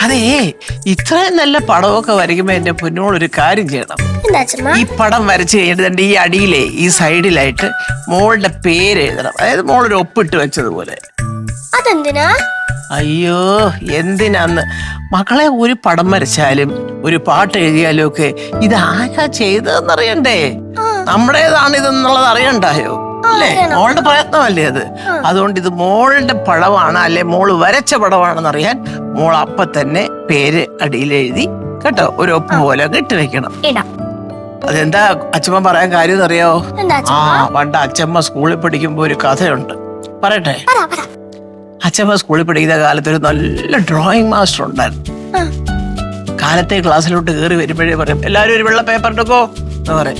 അതേ, ഇത്രയും നല്ല പടമൊക്കെ വരയ്ക്കുമ്പോ എന്റെ പൊന്നോളൊരു കാര്യം ചെയ്യണം. ഈ പടം വരച്ച് കഴിഞ്ഞിട്ട് ഈ അടിയിലെ ഈ സൈഡിലായിട്ട് മോളുടെ പേര് എഴുതണം. അതായത് മോളൊരു ഒപ്പിട്ട് വെച്ചതുപോലെ. അതെന്തിനാ? അയ്യോ, എന്തിനാന്ന് മക്കളെ, ഒരു പടം വരച്ചാലും ഒരു പാട്ട് എഴുതിയാലും ഒക്കെ ഇത് ആരാ ചെയ്തതെന്നറിയണ്ടേ? നമ്മുടേതാണ് ഇതെന്നുള്ളത് അറിയണ്ടായോ? അല്ലേ? മോളുടെ പ്രയത്നമല്ലേ അത്. അതുകൊണ്ട് ഇത് മോളുടെ പടമാണ്, അല്ലെ മോള് വരച്ച പടമാണെന്ന് അറിയാൻ മോൾ അപ്പൊ തന്നെ പേര് അടിയിൽ എഴുതി കേട്ടോ, ഒരു ഒപ്പ് പോലെ ഇട്ട് വെക്കണം. അതെന്താ അച്ഛമ്മ പറയാൻ കാര്യം എന്നറിയോ? പണ്ട് അച്ഛമ്മ സ്കൂളിൽ പഠിക്കുമ്പോ ഒരു കഥയുണ്ട്, പറയട്ടെ? അച്ഛമ്മ സ്കൂളിൽ പഠിക്കുന്ന കാലത്ത് ഒരു നല്ല ഡ്രോയിങ് മാസ്റ്റർ ഉണ്ടായിരുന്നു. കാലത്തെ ക്ലാസ്സിലോട്ട് കയറി വരുമ്പോഴേ പറയും, എല്ലാരും ഒരു വെള്ള പേപ്പർ എടുക്കോ എന്ന് പറയും.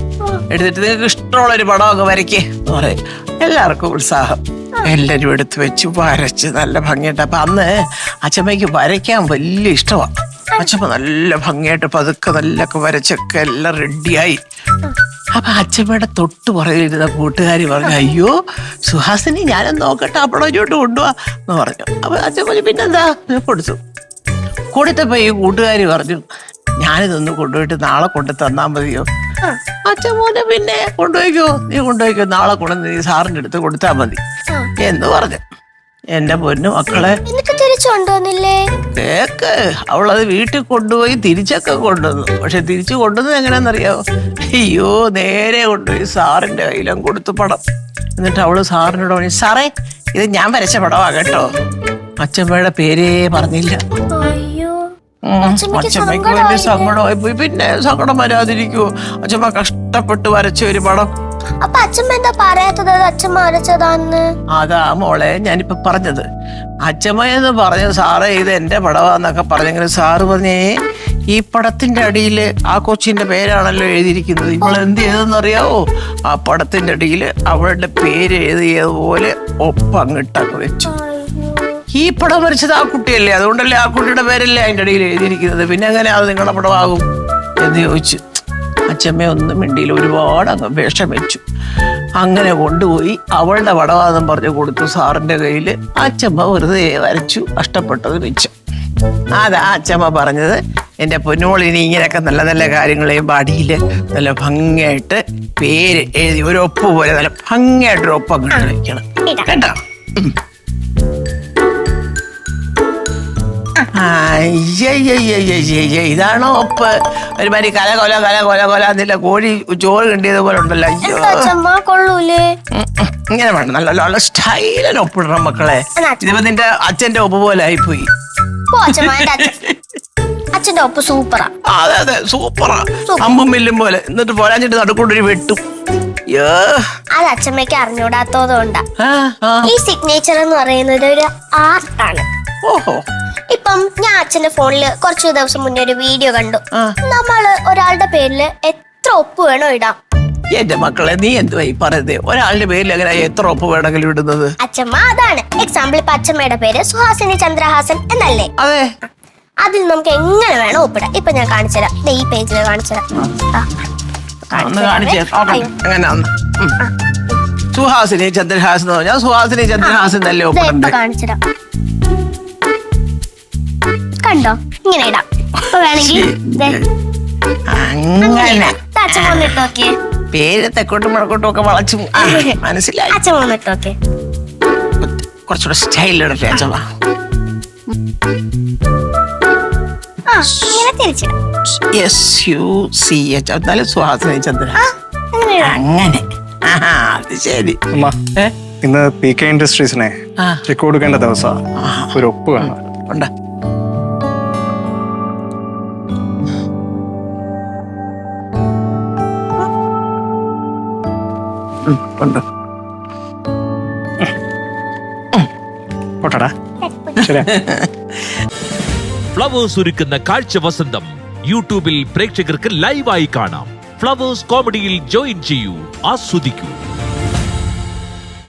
എടുത്തിട്ട് നിങ്ങൾക്ക് ഇഷ്ടമുള്ള ഒരു പടമൊക്കെ വരയ്ക്കേ എന്ന് പറയും. എല്ലാവർക്കും ഉത്സാഹം. എല്ലാരും എടുത്ത് വെച്ച് വരച്ച് നല്ല ഭംഗിയായിട്ട്. അപ്പൊ അന്ന് അച്ഛമ്മയ്ക്ക് വരയ്ക്കാൻ വലിയ ഇഷ്ടമാണ്. അച്ഛമ്മ നല്ല ഭംഗിയായിട്ട് പതുക്കെ നല്ലൊക്കെ വരച്ചൊക്കെ എല്ലാം റെഡിയായി. അപ്പൊ അച്ഛമ്മയുടെ തൊട്ട് പുറകിലിരുന്ന കൂട്ടുകാരി പറഞ്ഞു, അയ്യോ സുഹാസിനി, ഞാനൊന്ന് നോക്കട്ടെ, അപ്പഴോ ഇങ്ങോട്ട് കൊണ്ടുപോവാ എന്ന് പറഞ്ഞു. അപ്പൊ അച്ഛമ്മ പിന്നെന്താ കൊടുത്തു. കൊടുത്തപ്പോ ഈ കൂട്ടുകാരി പറഞ്ഞു, ഞാനിതൊന്ന് കൊണ്ടുപോയിട്ട് നാളെ കൊണ്ടു തന്നാ മതിയോ? അച്ഛമ്മോനെ പിന്നെ കൊണ്ടുപോയിക്കോ, നീ കൊണ്ടുപോയിക്കോ, നാളെ കൊണ്ട് നീ സാറിന്റെ അടുത്ത് കൊടുത്താ മതി എന്ന് പറഞ്ഞു. എന്റെ പൊന്നു മക്കളെ, കേക്ക് അവളത് വീട്ടിൽ കൊണ്ടുപോയി തിരിച്ചൊക്കെ കൊണ്ടുവന്നു. പക്ഷെ തിരിച്ചു കൊണ്ടുവന്നത് എങ്ങനെയാണെന്നറിയാവോ? അയ്യോ, നേരെ കൊണ്ടുപോയി സാറിന്റെ കയ്യിലും കൊടുത്തു പടം. എന്നിട്ട് അവള് സാറിനോട് പറഞ്ഞു, സാറേ ഇത് ഞാൻ വരച്ച പടമാ കേട്ടോ. അച്ഛമ്മയുടെ പേരേ പറഞ്ഞില്ല. അച്ഛമ്മയ്ക്ക് വലിയ സങ്കടമായി പോയി. പിന്നെ സങ്കടം വരാതിരിക്കുവോ? അച്ഛമ്മ കഷ്ടപ്പെട്ട് വരച്ച ഒരു പടം. അപ്പൊ അച്ഛമ്മ എന്താ പറയാത്തത് അച്ഛമ്മ വരച്ചതാന്ന്? അതാ മോളെ ഞാനിപ്പോ പറഞ്ഞത്. അച്ഛമ്മ എന്ന് പറഞ്ഞു, സാറേ ഇത് എന്റെ പടവാന്നൊക്കെ പറഞ്ഞെങ്കിലും സാറ് പറഞ്ഞേ, ഈ പടത്തിന്റെ അടിയില് ആ കൊച്ചിന്റെ പേരാണല്ലോ എഴുതിയിരിക്കുന്നത്. ഇപ്പോൾ എന്ത് ചെയ്തെന്നറിയാവോ? ആ പടത്തിന്റെ അടിയില് അവളുടെ പേര് എഴുതിയതുപോലെ ഒപ്പങ്ങിട്ടൊക്കെ വെച്ചു. ഈ പടം വരച്ചത് ആ കുട്ടിയല്ലേ, അതുകൊണ്ടല്ലേ ആ കുട്ടിയുടെ പേരല്ലേ അതിന്റെ അടിയിൽ എഴുതിയിരിക്കുന്നത്. പിന്നെ എങ്ങനെ അത് നിങ്ങളുടെ പടമാകും എന്ന് ചോദിച്ചു. അച്ഛമ്മ ഒന്നും മിണ്ടിയിൽ ഒരുപാട് അങ്ങ് വേഷം വെച്ചു. അങ്ങനെ കൊണ്ടുപോയി അവളുടെ പടവാദം പറഞ്ഞു കൊടുത്തു സാറിന്റെ കയ്യില്. അച്ഛമ്മ വെറുതെ വരച്ചു, കഷ്ടപ്പെട്ടത് വെച്ചു. അതാ അച്ഛമ്മ പറഞ്ഞത്, എന്റെ പൊന്നോളിനി ഇങ്ങനെയൊക്കെ നല്ല നല്ല കാര്യങ്ങളെയും പാടിയില് നല്ല ഭംഗിയായിട്ട് പേര് എഴുതി ഒരു ഒപ്പ് പോലെ നല്ല ഭംഗിയായിട്ടൊരു ഒപ്പ് അങ്ങോട്ട് വെക്കണം കേട്ടോ. ഇതാണോ ഒപ്പ്? ഒരുമാതിരി കല കൊല കല കൊല കൊല എന്നില്ല കോഴി ചോറ് കിണ്ടിയത് പോലെ ഉണ്ടല്ലോ. കൊള്ളൂലേ? ഇങ്ങനെ വേണം, നല്ല നല്ല സ്റ്റൈലിന് ഒപ്പിടണം മക്കളെ. ഇതിപ്പോ നിന്റെ അച്ഛന്റെ ഒപ്പ് പോലെ ആയിപ്പോയി. അച്ഛന്റെ ഒപ്പ് സൂപ്പറാ. അതെ അതെ, സൂപ്പറാ, അമ്പും മില്ലും പോലെ. എന്നിട്ട് പോരാഞ്ഞിട്ട് നടുക്കൊണ്ടൊരു വെട്ടും. അത് അച്ഛമ്മയ്ക്ക് അറിഞ്ഞൂടാത്തതുകൊണ്ടാ. ഈ സിഗ്നേച്ചർ എന്ന് പറയുന്നത് ഒരു ആർട്ടാണ്. ഓഹോ. ഇപ്പം ഞാൻ അച്ഛന്റെ ഫോണില് കുറച്ചു ദിവസം മുന്നേ ഒരു വീഡിയോ കണ്ടു. നമ്മള് ഒരാളുടെ പേരില് എത്ര ഒപ്പ് വേണോ ഇടാം. എന്റെ മക്കളെ, നീ എന്തുവാ ഈ പറയുന്നത്? ഒരാളുടെ പേരിൽ എങ്ങനെ എത്ര ഒപ്പ് വേണമെങ്കിലും ഇടുന്നത്? അച്ഛമ്മ അതാണ് എക്സാമ്പിൾ. ഇപ്പൊ അച്ഛമ്മയുടെ പേര് സുഹാസിനി ചന്ദ്രഹാസൻ എന്നല്ലേ? അതെ. അതിൽ നമുക്ക് എങ്ങനെ വേണം ഒപ്പിടാം. ഇപ്പൊ ഞാൻ കാണിച്ചുതരാം. ഈ പേജിൽ കാണിച്ചുതരാം. സുഹാസിനി ചന്ദ്രഹാസൻ. ഞാൻ സുഹാസിനി ചന്ദ്രഹാസൻ തന്നെ കാണിച്ചുതരാം. കണ്ടോ? ഇങ്ങനെ ഇടാം. ഇപ്പൊ വേണമെങ്കിൽ അച്ഛൻ വന്നിട്ട് നോക്കിയേ. പേര് തെക്കോട്ടും വടക്കോട്ടും ഒക്കെ വളച്ചു. മനസ്സിലായി. അച്ഛൻ വന്നിട്ട് നോക്കിയേ. കുറച്ചുകൂടെ സ്റ്റൈലിടട്ടെ അച്ഛമ്മ. എന്നാലും സുഹാസിനി ചന്ദ്ര അങ്ങനെ. അത് ശരി. ഇന്ന് PK ഇൻഡസ്ട്രീസിനെ ചെക്ക് കൊടുക്കേണ്ട ദിവസമാണ്. ഒരു ഒപ്പ് വേണം. ഉണ്ട്. ഫ്ലവേഴ്സ് ഒരുക്കുന്ന കാഴ്ച വസന്തം യൂട്യൂബിൽ പ്രേക്ഷകർക്ക് ലൈവായി കാണാം. ഫ്ലവേഴ്സ് കോമഡിയിൽ ജോയിൻ ചെയ്യൂ, ആസ്വദിക്കൂ.